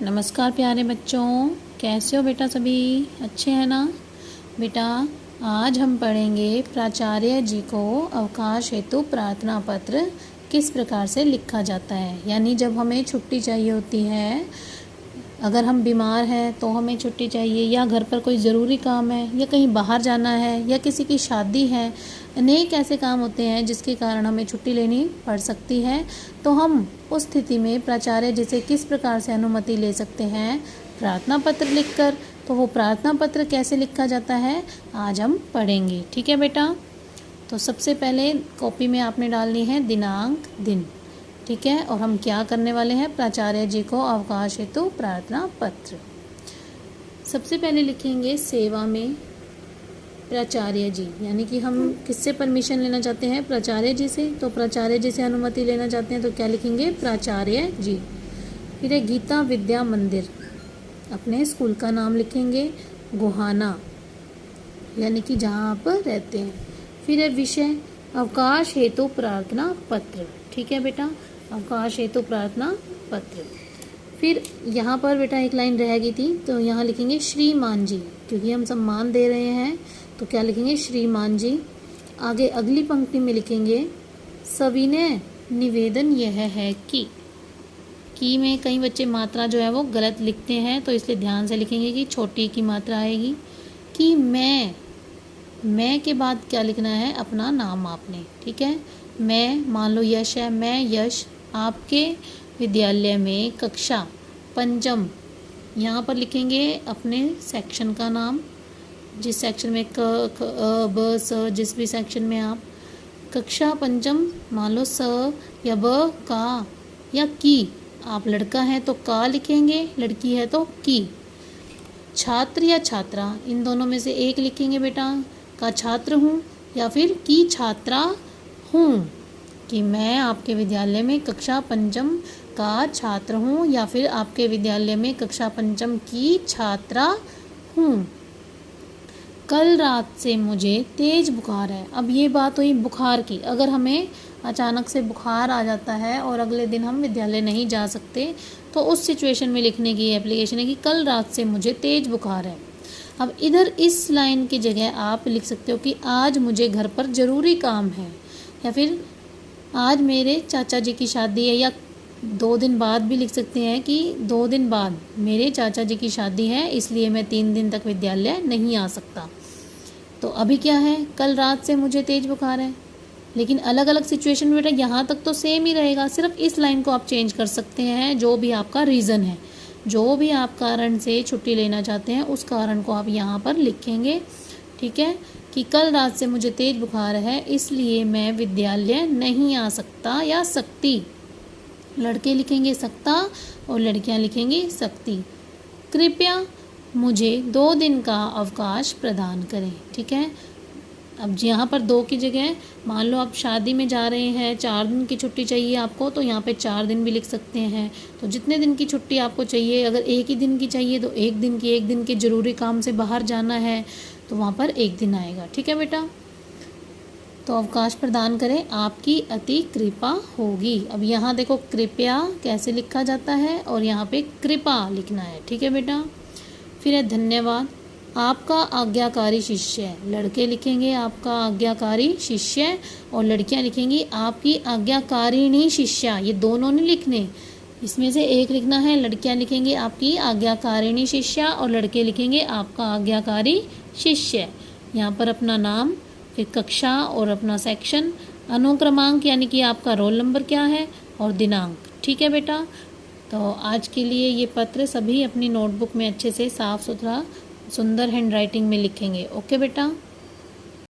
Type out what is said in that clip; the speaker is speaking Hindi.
नमस्कार प्यारे बच्चों, कैसे हो बेटा? सभी अच्छे हैं ना? बेटा आज हम पढ़ेंगे प्राचार्य जी को अवकाश हेतु प्रार्थना पत्र किस प्रकार से लिखा जाता है। यानी जब हमें छुट्टी चाहिए होती है, अगर हम बीमार हैं तो हमें छुट्टी चाहिए, या घर पर कोई ज़रूरी काम है, या कहीं बाहर जाना है, या किसी की शादी है। अनेक ऐसे काम होते हैं जिसके कारण हमें छुट्टी लेनी पड़ सकती है। तो हम उस स्थिति में प्राचार्य जी से किस प्रकार से अनुमति ले सकते हैं? प्रार्थना पत्र लिखकर। तो वो प्रार्थना पत्र कैसे लिखा जाता है आज हम पढ़ेंगे। ठीक है बेटा? तो सबसे पहले कॉपी में आपने डालनी है दिनांक, दिन। ठीक है, और हम क्या करने वाले हैं? प्राचार्य जी को अवकाश हेतु प्रार्थना पत्र। सबसे पहले लिखेंगे सेवा में प्राचार्य जी, यानी कि हम किससे परमिशन लेना चाहते हैं? प्राचार्य जी से। तो प्राचार्य जी से अनुमति लेना चाहते हैं तो क्या लिखेंगे? प्राचार्य जी। फिर है गीता विद्या मंदिर, अपने स्कूल का नाम लिखेंगे। गोहाना, यानी कि जहाँ आप रहते हैं। फिर है विषय अवकाश हेतु प्रार्थना पत्र। ठीक है बेटा, अवकाश हेतु प्रार्थना पत्र। फिर यहाँ पर बेटा एक लाइन रह गई थी, तो यहाँ लिखेंगे श्रीमान जी, क्योंकि हम सम्मान दे रहे हैं तो क्या लिखेंगे? श्रीमान जी। आगे अगली पंक्ति में लिखेंगे सविनय निवेदन यह है कि में कई बच्चे मात्रा जो है वो गलत लिखते हैं, तो इसलिए ध्यान से लिखेंगे कि छोटी की मात्रा आएगी। कि मैं के बाद क्या लिखना है? अपना नाम आपने। ठीक है, मैं, मान लो यश है, मैं यश आपके विद्यालय में कक्षा पंचम, यहाँ पर लिखेंगे अपने सेक्शन का नाम, जिस सेक्शन में क अ ब स, जिस भी सेक्शन में आप कक्षा पंचम, मान लो स या ब, का या की। आप लड़का है तो का लिखेंगे, लड़की है तो की। छात्र या छात्रा, इन दोनों में से एक लिखेंगे बेटा। का छात्र हूँ या फिर की छात्रा हूँ। कि मैं आपके विद्यालय में कक्षा पंचम का छात्र हूँ या फिर आपके विद्यालय में कक्षा पंचम की छात्रा हूँ। कल रात से मुझे तेज बुखार है। अब ये बात हुई बुखार की। अगर हमें अचानक से बुखार आ जाता है और अगले दिन हम विद्यालय नहीं जा सकते, तो उस सिचुएशन में लिखने की एप्लीकेशन है कि कल रात से मुझे तेज बुखार है। अब इधर इस लाइन की जगह आप लिख सकते हो कि आज मुझे घर पर ज़रूरी काम है, या फिर आज मेरे चाचा जी की शादी है, या 2 दिन बाद भी लिख सकते हैं कि 2 दिन बाद मेरे चाचा जी की शादी है, इसलिए मैं 3 दिन तक विद्यालय नहीं आ सकता। तो अभी क्या है? कल रात से मुझे तेज बुखार है। लेकिन अलग अलग सिचुएशन में बेटा यहाँ तक तो सेम ही रहेगा, सिर्फ इस लाइन को आप चेंज कर सकते हैं। जो भी आपका रीज़न है, जो भी आप कारण से छुट्टी लेना चाहते हैं, उस कारण को आप यहाँ पर लिखेंगे। ठीक है, कि कल रात से मुझे तेज बुखार है, इसलिए मैं विद्यालय नहीं आ सकता या सकती। लड़के लिखेंगे सकता और लड़कियां लिखेंगी सकती। कृपया मुझे 2 दिन का अवकाश प्रदान करें। ठीक है, अब यहाँ पर 2 की जगह मान लो आप शादी में जा रहे हैं, 4 दिन की छुट्टी चाहिए आपको, तो यहाँ पे 4 दिन भी लिख सकते हैं। तो जितने दिन की छुट्टी आपको चाहिए, अगर 1 ही दिन की चाहिए तो 1 दिन की, 1 दिन के ज़रूरी काम से बाहर जाना है तो वहाँ पर 1 दिन आएगा। ठीक है बेटा, तो अवकाश प्रदान करें, आपकी अति कृपा होगी। अब यहाँ देखो कृपया कैसे लिखा जाता है और यहाँ पे कृपा लिखना है। ठीक है बेटा, फिर है धन्यवाद, आपका आज्ञाकारी शिष्य। लड़के लिखेंगे आपका आज्ञाकारी शिष्य और लड़कियां लिखेंगी आपकी आज्ञाकारिणी शिष्या। ये दोनों नहीं लिखने, इसमें से एक लिखना है। लड़कियां लिखेंगी आपकी आज्ञाकारिणी शिष्या और लड़के लिखेंगे आपका आज्ञाकारी शिष्य। यहाँ पर अपना नाम, फिर कक्षा और अपना सेक्शन, अनुक्रमांक यानी कि आपका रोल नंबर क्या है, और दिनांक। ठीक है बेटा, तो आज के लिए ये पत्र सभी अपनी नोटबुक में अच्छे से साफ़ सुथरा सुंदर हैंडराइटिंग में लिखेंगे। ओके बेटा।